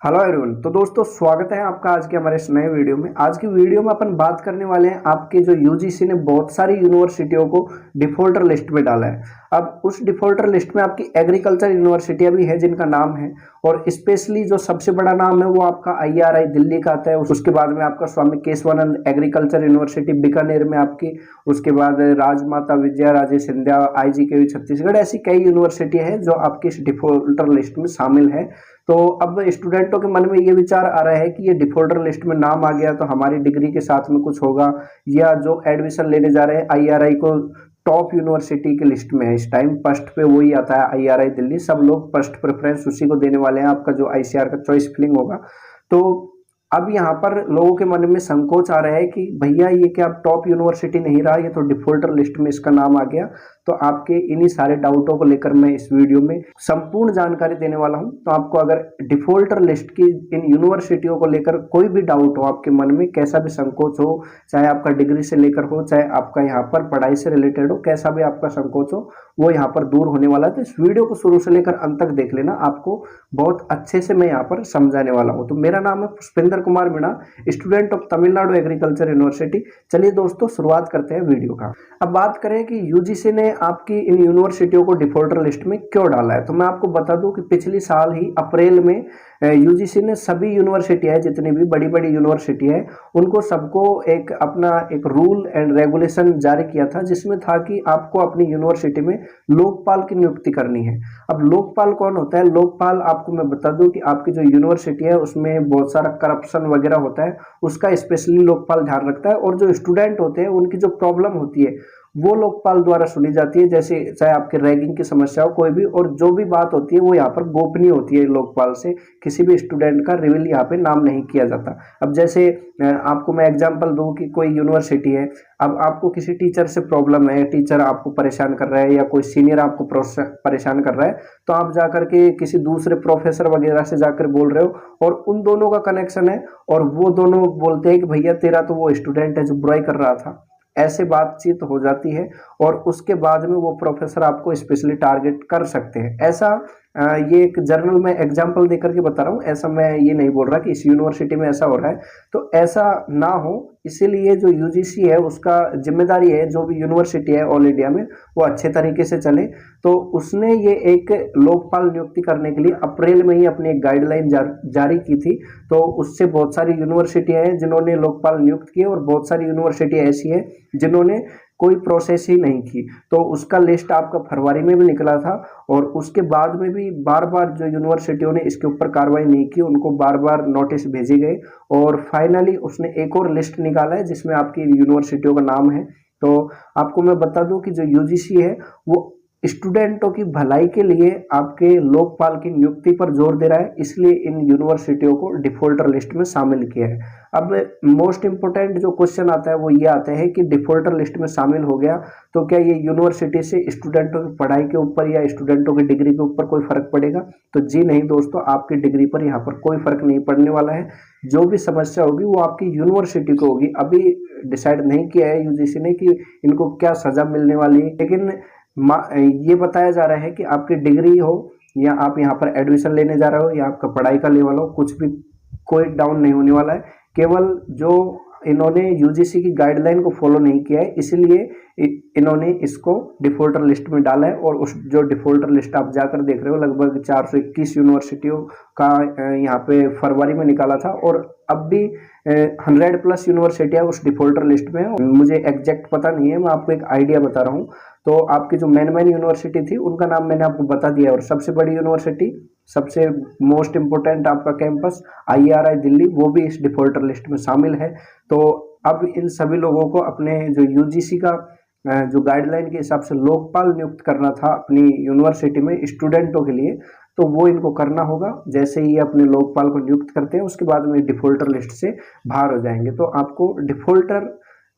Hello everyone. तो दोस्तों स्वागत है आपका आज के हमारे इस नए वीडियो में। आज की वीडियो में अपन बात करने वाले हैं आपके जो यूजीसी ने बहुत सारी यूनिवर्सिटियों को डिफॉल्टर लिस्ट में डाला है। अब उस डिफॉल्टर लिस्ट में आपकी एग्रीकल्चर यूनिवर्सिटियां भी है जिनका नाम है, और स्पेशली जो सबसे बड़ा नाम है वो आपका आईआरआई दिल्ली का आता है। उसके बाद में आपका स्वामी केशवानंद एग्रीकल्चर यूनिवर्सिटी बीकानेर में आपकी, उसके बाद राजमाता विजया राजे सिंधिया आईजीकेवी छत्तीसगढ़, ऐसी कई यूनिवर्सिटी है जो आपकी इस डिफॉल्टर लिस्ट में शामिल है। तो अब स्टूडेंटों के मन में ये विचार आ रहा है कि ये डिफॉल्टर लिस्ट में नाम आ गया तो हमारी डिग्री के साथ में कुछ होगा, या जो एडमिशन लेने जा रहे हैं आईआरआई को टॉप यूनिवर्सिटी की लिस्ट में है इस टाइम, फर्स्ट पे वही आता है आईआरआई दिल्ली, सब लोग फर्स्ट प्रेफरेंस उसी को देने वाले हैं। आपका जो आईसीआर का चॉइस फिलिंग होगा, तो अब यहाँ पर लोगों के मन में संकोच आ रहा है कि भैया ये क्या अब टॉप यूनिवर्सिटी नहीं रहा, ये तो डिफॉल्टर लिस्ट में इसका नाम आ गया। तो आपके इन्हीं सारे डाउटों को लेकर मैं इस वीडियो में संपूर्ण जानकारी देने वाला हूं। तो आपको अगर डिफॉल्टर लिस्ट की इन यूनिवर्सिटियों को लेकर कोई भी डाउट हो, आपके मन में कैसा भी संकोच हो, चाहे आपका डिग्री से लेकर हो, चाहे आपका यहाँ पर पढ़ाई से रिलेटेड हो, कैसा भी आपका संकोच हो, वो यहाँ पर दूर होने वाला है। तो इस वीडियो को शुरू से लेकर अंत तक देख लेना, आपको बहुत अच्छे से मैं यहाँ पर समझाने वाला हूँ। तो मेरा नाम है Pushpendra Kumar Meena, student of Tamil Nadu agriculture university. चलिए दोस्तों शुरुआत करते हैं वीडियो का। अब बात करें कि यूजीसी ने आपकी इन यूनिवर्सिटियों को डिफॉल्टर लिस्ट में क्यों डाला है, तो मैं आपको बता दूं कि पिछली साल ही अप्रैल में यूजीसी ने सभी यूनिवर्सिटी है, जितनी भी बड़ी बड़ी यूनिवर्सिटी है, उनको सबको एक अपना एक रूल एंड रेगुलेशन जारी किया था, जिसमें था कि आपको अपनी यूनिवर्सिटी में लोकपाल की नियुक्ति करनी है। अब लोकपाल कौन होता है? लोकपाल आपको मैं बता दूं कि आपकी जो यूनिवर्सिटी है उसमें बहुत सारा करप्शन वगैरह होता है, उसका स्पेशली लोकपाल ध्यान रखता है, और जो स्टूडेंट होते हैं उनकी जो प्रॉब्लम होती है वो लोकपाल द्वारा सुनी जाती है, जैसे चाहे आपके रैगिंग की समस्या हो कोई भी, और जो भी बात होती है वो यहाँ पर गोपनीय होती है लोकपाल से, किसी भी स्टूडेंट का रिवील यहाँ पे नाम नहीं किया जाता। अब जैसे आपको मैं एग्जांपल दूं कि कोई यूनिवर्सिटी है, अब आपको किसी टीचर से प्रॉब्लम है, टीचर आपको परेशान कर रहा है या कोई सीनियर आपको परेशान कर रहा है, तो आप जाकर के किसी दूसरे प्रोफेसर वगैरह से जाकर बोल रहे हो और उन दोनों का कनेक्शन है, और वो दोनों बोलते हैं कि भैया तेरा तो वो स्टूडेंट है जो बुराई कर रहा था, ऐसे बातचीत हो जाती है, और उसके बाद में वो प्रोफेसर आपको स्पेशली टारगेट कर सकते हैं। ऐसा ये एक जर्नल में एग्जांपल देकर के बता रहा हूँ, ऐसा मैं ये नहीं बोल रहा कि इस यूनिवर्सिटी में ऐसा हो रहा है, तो ऐसा ना हो इसीलिए जो यूजीसी है उसका जिम्मेदारी है जो भी यूनिवर्सिटी है ऑल इंडिया में वो अच्छे तरीके से चले। तो उसने ये एक लोकपाल नियुक्ति करने के लिए अप्रैल में ही अपनी एक गाइडलाइन जारी की थी। तो उससे बहुत सारी यूनिवर्सिटियां हैं जिन्होंने लोकपाल नियुक्त किए, और बहुत सारी यूनिवर्सिटी ऐसी है जिन्होंने कोई प्रोसेस ही नहीं की। तो उसका लिस्ट आपका फरवरी में भी निकला था, और उसके बाद में भी बार बार जो यूनिवर्सिटियों ने इसके ऊपर कार्रवाई नहीं की उनको बार बार नोटिस भेजे गए, और फाइनली उसने एक और लिस्ट निकाला है जिसमें आपकी यूनिवर्सिटियों का नाम है। तो आपको मैं बता दूं कि जो यूजीसी है वो स्टूडेंटों की भलाई के लिए आपके लोकपाल की नियुक्ति पर जोर दे रहा है, इसलिए इन यूनिवर्सिटियों को डिफॉल्टर लिस्ट में शामिल किया है। अब मोस्ट इंपोर्टेंट जो क्वेश्चन आता है वो ये आता है कि डिफॉल्टर लिस्ट में शामिल हो गया तो क्या ये यूनिवर्सिटी से स्टूडेंटों की पढ़ाई के ऊपर या स्टूडेंटों की डिग्री के ऊपर कोई फर्क पड़ेगा? तो जी नहीं दोस्तों, आपकी डिग्री पर यहाँ पर कोई फर्क नहीं पड़ने वाला है। जो भी समस्या होगी वो आपकी यूनिवर्सिटी को होगी। अभी डिसाइड नहीं किया है यूजीसी ने कि इनको क्या सजा मिलने वाली है, लेकिन ये बताया जा रहा है कि आपकी डिग्री हो या आप यहाँ पर एडमिशन लेने जा रहे हो या आपका पढ़ाई का लेवल हो, कुछ भी कोई डाउन नहीं होने वाला है। केवल जो इन्होंने यूजीसी की गाइडलाइन को फॉलो नहीं किया है, इसलिए इन्होंने इसको डिफॉल्टर लिस्ट में डाला है। और उस जो डिफॉल्टर लिस्ट आप जाकर देख रहे हो लगभग 421 यूनिवर्सिटियों का यहाँ पे फरवरी में निकाला था, और अब भी 100+ यूनिवर्सिटियां उस डिफॉल्टर लिस्ट में है। मुझे एग्जैक्ट पता नहीं है, मैं आपको एक आइडिया बता रहा हूँ। तो आपकी जो मेन यूनिवर्सिटी थी उनका नाम मैंने आपको बता दिया, और सबसे बड़ी यूनिवर्सिटी, सबसे मोस्ट इंपोर्टेंट आपका कैंपस आईआरआई दिल्ली, वो भी इस डिफॉल्टर लिस्ट में शामिल है। तो अब इन सभी लोगों को अपने जो यूजीसी का जो गाइडलाइन के हिसाब से लोकपाल नियुक्त करना था अपनी यूनिवर्सिटी में स्टूडेंटों के लिए, तो वो इनको करना होगा। जैसे ही अपने लोकपाल को नियुक्त करते हैं उसके बाद में डिफॉल्टर लिस्ट से बाहर हो जाएंगे। तो आपको डिफॉल्टर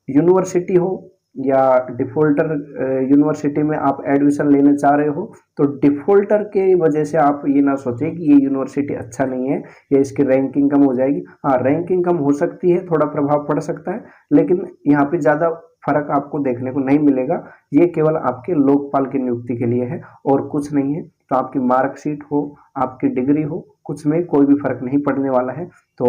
यूनिवर्सिटी हो या डिफॉल्टर यूनिवर्सिटी में आप एडमिशन लेने चाह रहे हो, तो डिफॉल्टर के वजह से आप ये ना सोचें कि ये यूनिवर्सिटी अच्छा नहीं है या इसकी रैंकिंग कम हो जाएगी। हाँ, रैंकिंग कम हो सकती है, थोड़ा प्रभाव पड़ सकता है, लेकिन यहाँ पे ज़्यादा फर्क आपको देखने को नहीं मिलेगा। ये केवल आपके लोकपाल की नियुक्ति के लिए है और कुछ नहीं है। तो आपकी मार्कशीट हो, आपकी डिग्री हो, कुछ में कोई भी फर्क नहीं पड़ने वाला है। तो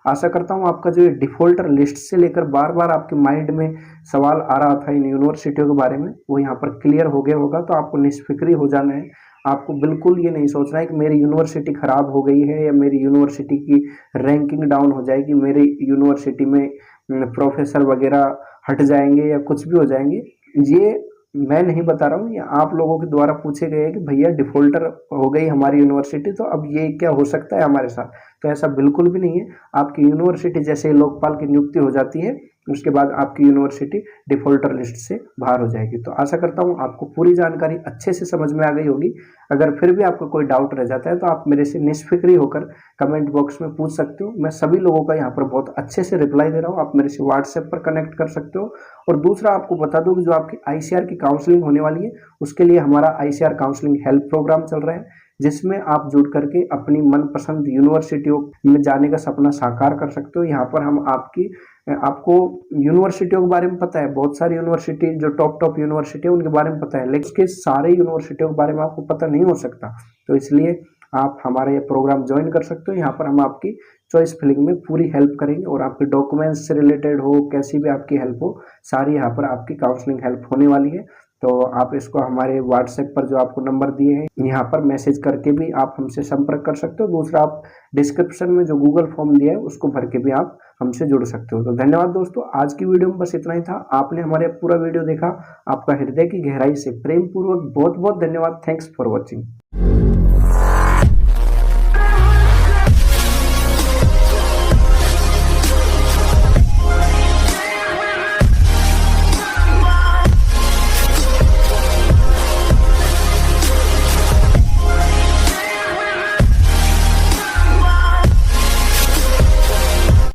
आशा करता हूँ आपका जो ये डिफॉल्टर लिस्ट से लेकर बार बार आपके माइंड में सवाल आ रहा था इन यूनिवर्सिटियों के बारे में, वो यहाँ पर क्लियर हो गया होगा। तो आपको निष्फिक्री हो जाना है, आपको बिल्कुल ये नहीं सोचना है कि मेरी यूनिवर्सिटी खराब हो गई है या मेरी यूनिवर्सिटी की रैंकिंग डाउन हो जाएगी, मेरी यूनिवर्सिटी में प्रोफेसर वगैरह हट जाएंगे या कुछ भी हो जाएंगे। ये मैं नहीं बता रहा हूँ, ये आप लोगों के द्वारा पूछे गए हैं कि भैया डिफॉल्टर हो गई हमारी यूनिवर्सिटी, तो अब ये क्या हो सकता है हमारे साथ। तो ऐसा बिल्कुल भी नहीं है। आपकी यूनिवर्सिटी जैसे लोकपाल की नियुक्ति हो जाती है, उसके बाद आपकी यूनिवर्सिटी डिफॉल्टर लिस्ट से बाहर हो जाएगी। तो आशा करता हूँ आपको पूरी जानकारी अच्छे से समझ में आ गई होगी। अगर फिर भी आपको कोई डाउट रह जाता है तो आप मेरे से निष्फिक्री होकर कमेंट बॉक्स में पूछ सकते हो। मैं सभी लोगों का यहाँ पर बहुत अच्छे से रिप्लाई दे रहा हूँ। आप मेरे से व्हाट्सएप पर कनेक्ट कर सकते हो। और दूसरा आपको बता दूं कि जो आपकी आईसीआर की काउंसलिंग होने वाली है, उसके लिए हमारा आईसीआर काउंसलिंग हेल्प प्रोग्राम चल रहा है, जिसमें आप जुड़ करके अपनी मनपसंद यूनिवर्सिटियों में जाने का सपना साकार कर सकते हो। यहाँ पर हम आपको यूनिवर्सिटियों के बारे में पता है, बहुत सारी यूनिवर्सिटी जो टॉप यूनिवर्सिटी है उनके बारे में पता है, लेकिन उसके सारे यूनिवर्सिटियों के बारे में आपको पता नहीं हो सकता। तो इसलिए आप हमारा ये प्रोग्राम ज्वाइन कर सकते हो। यहाँ पर हम आपकी चॉइस फिलिंग में पूरी हेल्प करेंगे और आपके डॉक्यूमेंट्स से रिलेटेड हो, कैसी भी आपकी हेल्प हो, सारी यहाँ पर आपकी काउंसलिंग हेल्प होने वाली है। तो आप इसको हमारे व्हाट्सएप पर जो आपको नंबर दिए हैं यहाँ पर मैसेज करके भी आप हमसे संपर्क कर सकते हो। दूसरा, आप डिस्क्रिप्शन में जो गूगल फॉर्म दिया है उसको भर के भी आप हमसे जुड़ सकते हो। तो धन्यवाद दोस्तों, आज की वीडियो में बस इतना ही था। आपने हमारे पूरा वीडियो देखा, आपका हृदय की गहराई से प्रेम पूर्वक बहुत बहुत धन्यवाद। Thanks for watching.